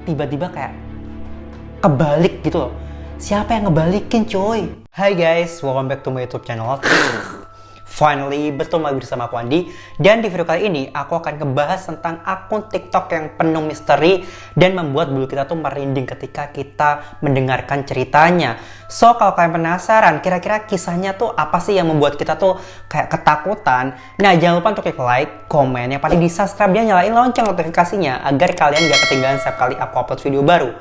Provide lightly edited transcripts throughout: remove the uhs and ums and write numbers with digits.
tiba-tiba kayak kebalik gitu loh. Siapa yang ngebalikin coy? Hai guys, welcome back to my YouTube channel. Finally, bertemu lagi bersama aku Andi. Dan di video kali ini, aku akan ngebahas tentang akun TikTok yang penuh misteri dan membuat bulu kita tuh merinding ketika kita mendengarkan ceritanya. So, kalau kalian penasaran, kira-kira kisahnya tuh apa sih yang membuat kita tuh kayak ketakutan? Nah, jangan lupa untuk klik like, komen, yang paling di subscribe dan nyalain lonceng notifikasinya agar kalian gak ketinggalan setiap kali aku upload video baru.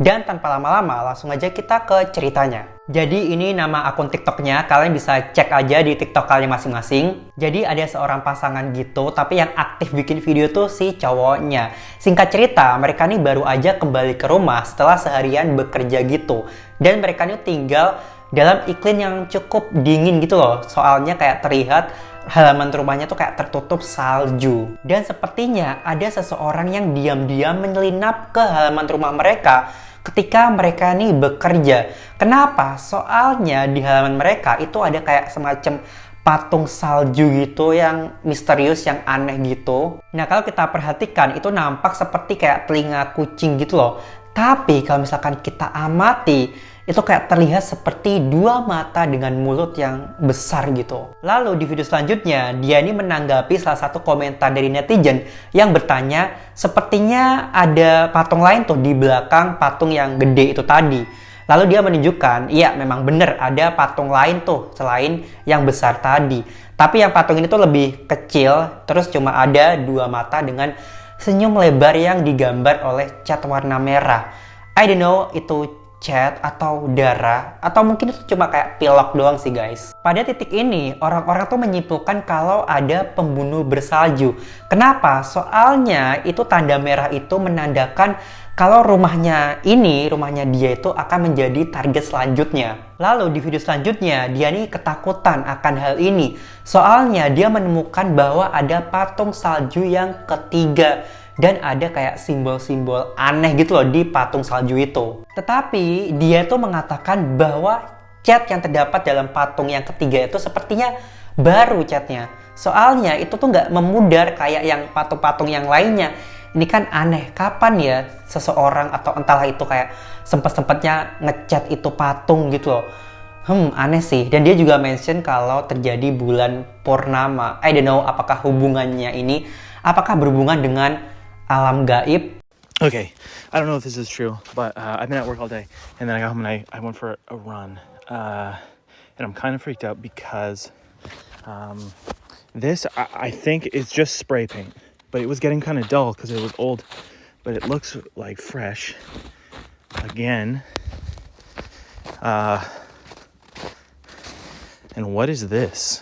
Dan tanpa lama-lama, langsung aja kita ke ceritanya. Jadi ini nama akun TikToknya, kalian bisa cek aja di TikTok kalian masing-masing. Jadi ada seorang pasangan gitu, tapi yang aktif bikin video tuh si cowoknya. Singkat cerita, mereka nih baru aja kembali ke rumah setelah seharian bekerja gitu. Dan mereka nih tinggal dalam iklim yang cukup dingin gitu loh. Soalnya kayak terlihat halaman rumahnya tuh kayak tertutup salju. Dan sepertinya ada seseorang yang diam-diam menyelinap ke halaman rumah mereka ketika mereka nih bekerja. Kenapa? Soalnya di halaman mereka itu ada kayak semacam patung salju gitu yang misterius, yang aneh gitu. Nah, kalau kita perhatikan itu nampak seperti kayak telinga kucing gitu loh. Tapi kalau misalkan kita amati, itu kayak terlihat seperti dua mata dengan mulut yang besar gitu. Lalu di video selanjutnya, dia ini menanggapi salah satu komentar dari netizen yang bertanya, sepertinya ada patung lain tuh di belakang patung yang gede itu tadi. Lalu dia menunjukkan, iya memang bener ada patung lain tuh selain yang besar tadi. Tapi yang patung ini tuh lebih kecil, terus cuma ada dua mata dengan senyum lebar yang digambar oleh cat warna merah. I don't know itu cat atau darah, atau mungkin itu cuma kayak pilok doang sih guys. Pada titik ini, orang-orang tuh menyimpulkan kalau ada pembunuh bersalju. Kenapa? Soalnya itu tanda merah itu menandakan kalau rumahnya dia itu akan menjadi target selanjutnya. Lalu di video selanjutnya, dia nih ketakutan akan hal ini. Soalnya dia menemukan bahwa ada patung salju yang ketiga. Dan ada kayak simbol-simbol aneh gitu loh di patung salju itu. Tetapi dia tuh mengatakan bahwa cat yang terdapat dalam patung yang ketiga itu sepertinya baru catnya. Soalnya itu tuh nggak memudar kayak yang patung-patung yang lainnya. Ini kan aneh, kapan ya seseorang atau entahlah itu kayak sempet-sempetnya ngecat itu patung gitu loh. Aneh sih. Dan dia juga mention kalau terjadi bulan purnama. I don't know apakah hubungannya ini, apakah berhubungan dengan alam gaib. Okay, I don't know if this is true, but I've been at work all day, and then I got home and I went for a run, and I'm kind of freaked out because this I think is just spray paint, but it was getting kind of dull because it was old, but it looks like fresh again. And what is this?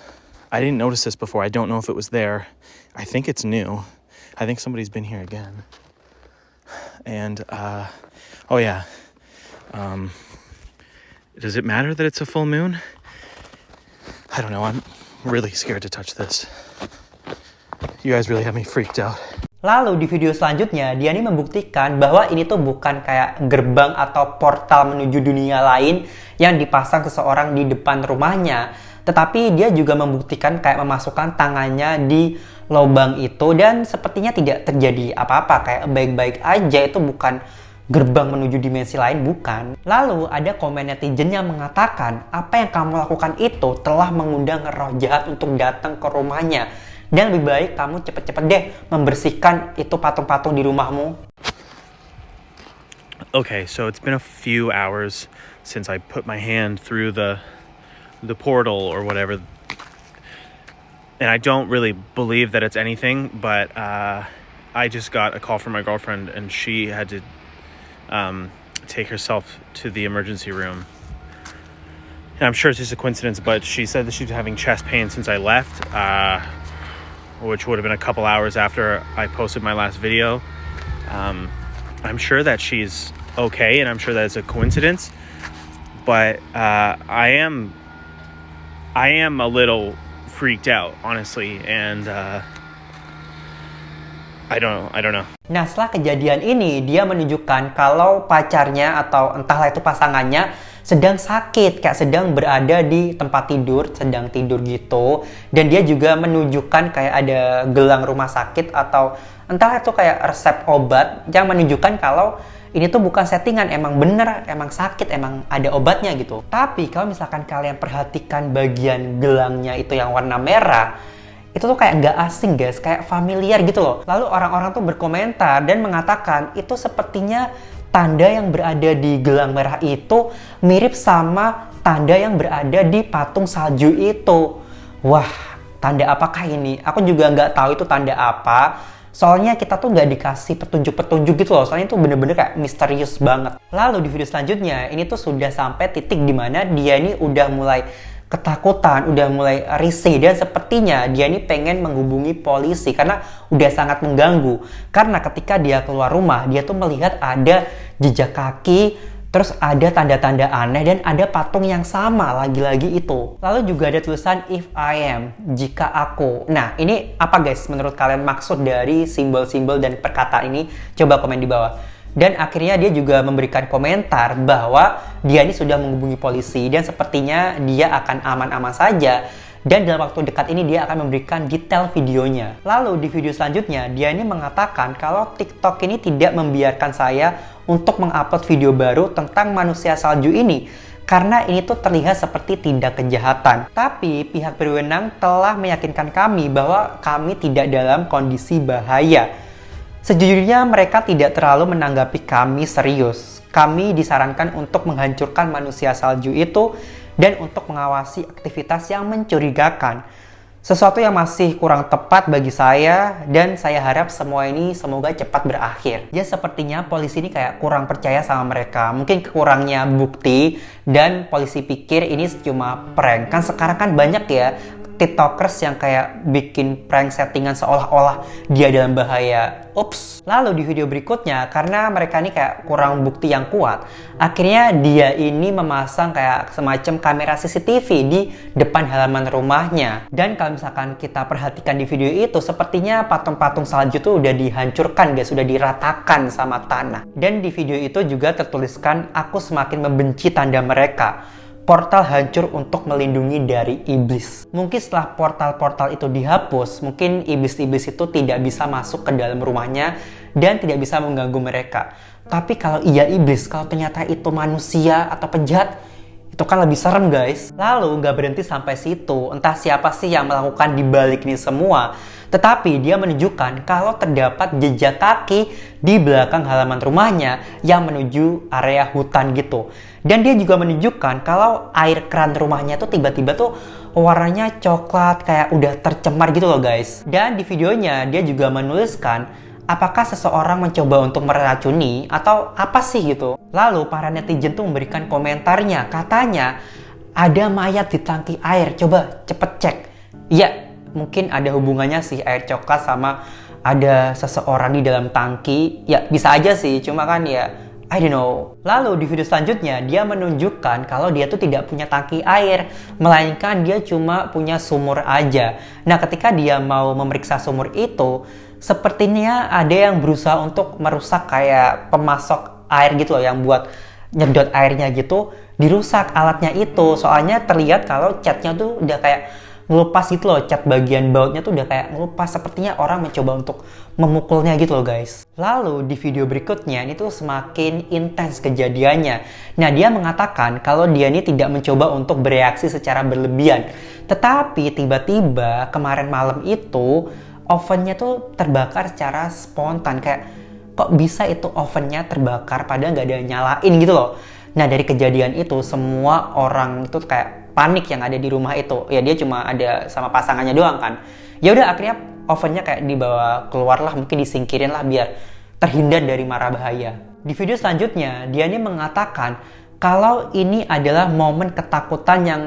I didn't notice this before. I don't know if it was there. I think it's new. I think somebody's been here again. And, oh yeah. Does it matter that it's a full moon? I don't know. I'm really scared to touch this. You guys really have me freaked out. Lalu di video selanjutnya, dia ini membuktikan bahwa ini tuh bukan kayak gerbang atau portal menuju dunia lain yang dipasang seseorang di depan rumahnya. Tetapi dia juga membuktikan kayak memasukkan tangannya di lubang itu dan sepertinya tidak terjadi apa-apa, kayak baik-baik aja. Itu bukan gerbang menuju dimensi lain, bukan. Lalu ada komen netizen yang mengatakan apa yang kamu lakukan itu telah mengundang roh jahat untuk datang ke rumahnya dan lebih baik kamu cepet-cepet deh membersihkan itu patung-patung di rumahmu. Okay, so it's been a few hours since I put my hand through the portal or whatever. And I don't really believe that it's anything, but I just got a call from my girlfriend and she had to take herself to the emergency room. And I'm sure it's just a coincidence, but she said that she's having chest pain since I left, which would have been a couple hours after I posted my last video. I'm sure that she's okay, and I'm sure that it's a coincidence, but I am a little freaked out, honestly, and I don't know. Nah, setelah kejadian ini, dia menunjukkan kalau pacarnya atau entahlah itu pasangannya sedang sakit, kayak sedang berada di tempat tidur, sedang tidur gitu. Dan dia juga menunjukkan kayak ada gelang rumah sakit atau entah itu kayak resep obat yang menunjukkan kalau ini tuh bukan settingan, emang bener, emang sakit, emang ada obatnya gitu. Tapi kalau misalkan kalian perhatikan bagian gelangnya itu yang warna merah, itu tuh kayak nggak asing guys, kayak familiar gitu loh. Lalu orang-orang tuh berkomentar dan mengatakan itu sepertinya tanda yang berada di gelang merah itu mirip sama tanda yang berada di patung salju itu. Wah, tanda apakah ini? Aku juga nggak tahu itu tanda apa. Soalnya kita tuh nggak dikasih petunjuk-petunjuk gitu loh. Soalnya itu bener-bener kayak misterius banget. Lalu di video selanjutnya, ini tuh sudah sampai titik dimana dia ini udah mulai ketakutan, udah mulai risih, dan sepertinya dia ini pengen menghubungi polisi karena udah sangat mengganggu. Karena ketika dia keluar rumah, dia tuh melihat ada jejak kaki, terus ada tanda-tanda aneh, dan ada patung yang sama lagi-lagi itu. Lalu juga ada tulisan if I am, jika aku. Nah, ini apa guys menurut kalian maksud dari simbol-simbol dan perkataan ini? Coba komen di bawah. Dan akhirnya dia juga memberikan komentar bahwa dia ini sudah menghubungi polisi dan sepertinya dia akan aman-aman saja. Dan dalam waktu dekat ini dia akan memberikan detail videonya. Lalu di video selanjutnya dia ini mengatakan kalau TikTok ini tidak membiarkan saya untuk mengupload video baru tentang manusia salju ini. Karena ini tuh terlihat seperti tindak kejahatan. Tapi pihak berwenang telah meyakinkan kami bahwa kami tidak dalam kondisi bahaya. Sejujurnya mereka tidak terlalu menanggapi kami serius. Kami disarankan untuk menghancurkan manusia salju itu dan untuk mengawasi aktivitas yang mencurigakan. Sesuatu yang masih kurang tepat bagi saya dan saya harap semua ini semoga cepat berakhir. Ya sepertinya polisi ini kayak kurang percaya sama mereka. Mungkin kurangnya bukti dan polisi pikir ini cuma prank. Kan sekarang kan banyak ya TikTokers yang kayak bikin prank settingan seolah-olah dia dalam bahaya. Ups. Lalu di video berikutnya, karena mereka ini kayak kurang bukti yang kuat, akhirnya dia ini memasang kayak semacam kamera CCTV di depan halaman rumahnya. Dan kalau misalkan kita perhatikan di video itu, sepertinya patung-patung salju tuh udah dihancurkan guys, sudah diratakan sama tanah. Dan di video itu juga tertuliskan, aku semakin membenci tanda mereka. Portal hancur untuk melindungi dari iblis. Mungkin setelah portal-portal itu dihapus, mungkin iblis-iblis itu tidak bisa masuk ke dalam rumahnya dan tidak bisa mengganggu mereka. Tapi kalau iya iblis, kalau ternyata itu manusia atau penjahat, itu kan lebih serem guys. Lalu nggak berhenti sampai situ, entah siapa sih yang melakukan di balik ini semua. Tetapi dia menunjukkan kalau terdapat jejak kaki di belakang halaman rumahnya yang menuju area hutan gitu. Dan dia juga menunjukkan kalau air keran rumahnya tuh tiba-tiba tuh warnanya coklat, kayak udah tercemar gitu loh guys. Dan di videonya dia juga menuliskan apakah seseorang mencoba untuk meracuni atau apa sih gitu. Lalu para netizen tuh memberikan komentarnya, katanya ada mayat di tangki air, coba cepet cek. Iya, mungkin ada hubungannya sih air coklat sama ada seseorang di dalam tangki. Ya bisa aja sih, cuma kan ya I don't know. Lalu di video selanjutnya dia menunjukkan kalau dia tuh tidak punya tangki air, melainkan dia cuma punya sumur aja. Nah ketika dia mau memeriksa sumur itu, sepertinya ada yang berusaha untuk merusak kayak pemasok air gitu loh, yang buat nyedot airnya gitu, dirusak alatnya itu. Soalnya terlihat kalau catnya tuh udah kayak ngelupas gitu loh, cat bagian bautnya tuh udah kayak ngelupas. Sepertinya orang mencoba untuk memukulnya gitu loh guys. Lalu di video berikutnya ini tuh semakin intens kejadiannya. Nah dia mengatakan kalau dia ini tidak mencoba untuk bereaksi secara berlebihan. Tetapi tiba-tiba kemarin malam itu ovennya tuh terbakar secara spontan. Kayak kok bisa itu ovennya terbakar padahal nggak ada yang nyalain gitu loh. Nah dari kejadian itu semua orang itu kayak panik yang ada di rumah itu. Ya dia cuma ada sama pasangannya doang kan. Ya udah akhirnya ovennya kayak dibawa keluar lah, mungkin disingkirin lah biar terhindar dari mara bahaya. Di video selanjutnya dia ini mengatakan kalau ini adalah momen ketakutan yang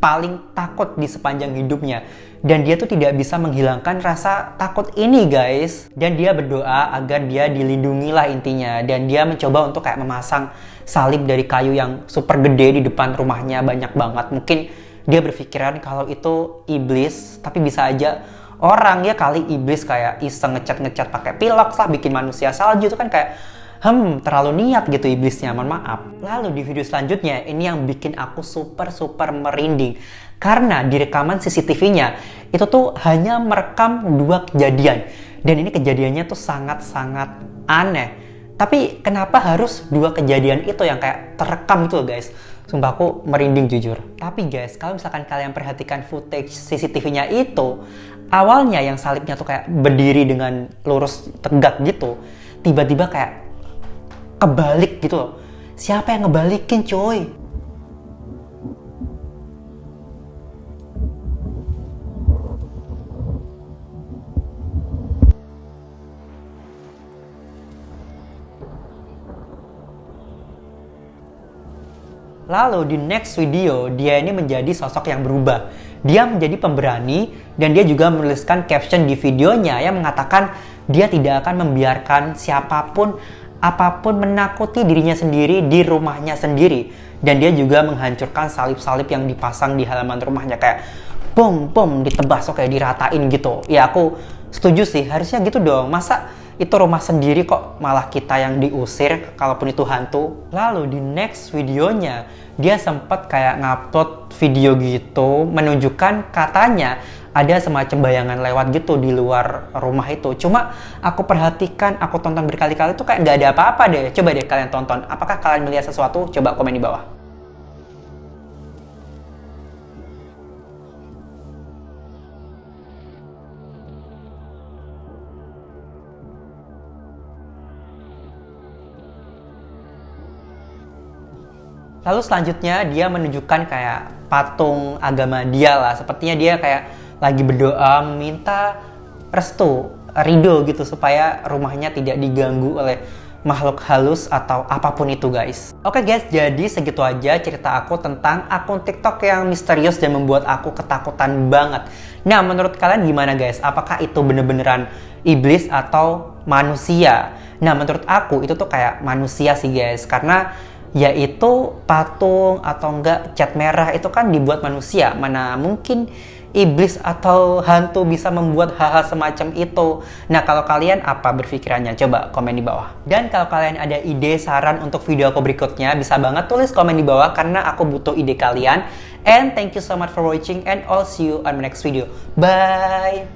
paling takut di sepanjang hidupnya. Dan dia tuh tidak bisa menghilangkan rasa takut ini guys. Dan dia berdoa agar dia dilindungi lah intinya. Dan dia mencoba untuk kayak memasang salib dari kayu yang super gede di depan rumahnya, banyak banget. Mungkin dia berpikiran kalau itu iblis, tapi bisa aja orang ya kali iblis kayak iseng ngecat pakai pilox lah, bikin manusia salju itu kan kayak terlalu niat gitu iblisnya, mohon maaf. Lalu di video selanjutnya, ini yang bikin aku super merinding. Karena di rekaman CCTV-nya, itu tuh hanya merekam 2 kejadian. Dan ini kejadiannya tuh sangat aneh. Tapi kenapa harus 2 kejadian itu yang kayak terekam gitu loh guys? Sumpah aku merinding jujur. Tapi guys, kalau misalkan kalian perhatikan footage CCTV-nya itu, awalnya yang salibnya tuh kayak berdiri dengan lurus tegak gitu. Tiba-tiba kayak kebalik gitu loh. Siapa yang ngebalikin coy? Lalu di next video, dia ini menjadi sosok yang berubah. Dia menjadi pemberani dan dia juga menuliskan caption di videonya yang mengatakan dia tidak akan membiarkan siapapun apapun menakuti dirinya sendiri di rumahnya sendiri. Dan dia juga menghancurkan salib-salib yang dipasang di halaman rumahnya kayak bom ditebas, kayak diratain gitu. Ya aku setuju sih, harusnya gitu dong. Masa itu rumah sendiri kok malah kita yang diusir kalaupun itu hantu. Lalu di next videonya dia sempat kayak ngupload video gitu menunjukkan katanya ada semacam bayangan lewat gitu di luar rumah itu. Cuma aku perhatikan, aku tonton berkali-kali itu kayak nggak ada apa-apa deh. Coba deh kalian tonton. Apakah kalian melihat sesuatu? Coba komen di bawah. Lalu selanjutnya dia menunjukkan kayak patung agama dia lah. Sepertinya dia kayak lagi berdoa meminta restu, ridho gitu supaya rumahnya tidak diganggu oleh makhluk halus atau apapun itu guys. Oke guys, jadi segitu aja cerita aku tentang akun TikTok yang misterius dan membuat aku ketakutan banget. Nah menurut kalian gimana guys? Apakah itu bener-beneran iblis atau manusia? Nah menurut aku itu tuh kayak manusia sih guys. Karena yaitu patung atau enggak cat merah itu kan dibuat manusia. Mana mungkin iblis atau hantu bisa membuat hal-hal semacam itu. Nah kalau kalian apa berpikirannya? Coba komen di bawah. Dan kalau kalian ada ide saran untuk video aku berikutnya, bisa banget tulis komen di bawah karena aku butuh ide kalian. And thank you so much for watching and I'll see you on my next video. Bye!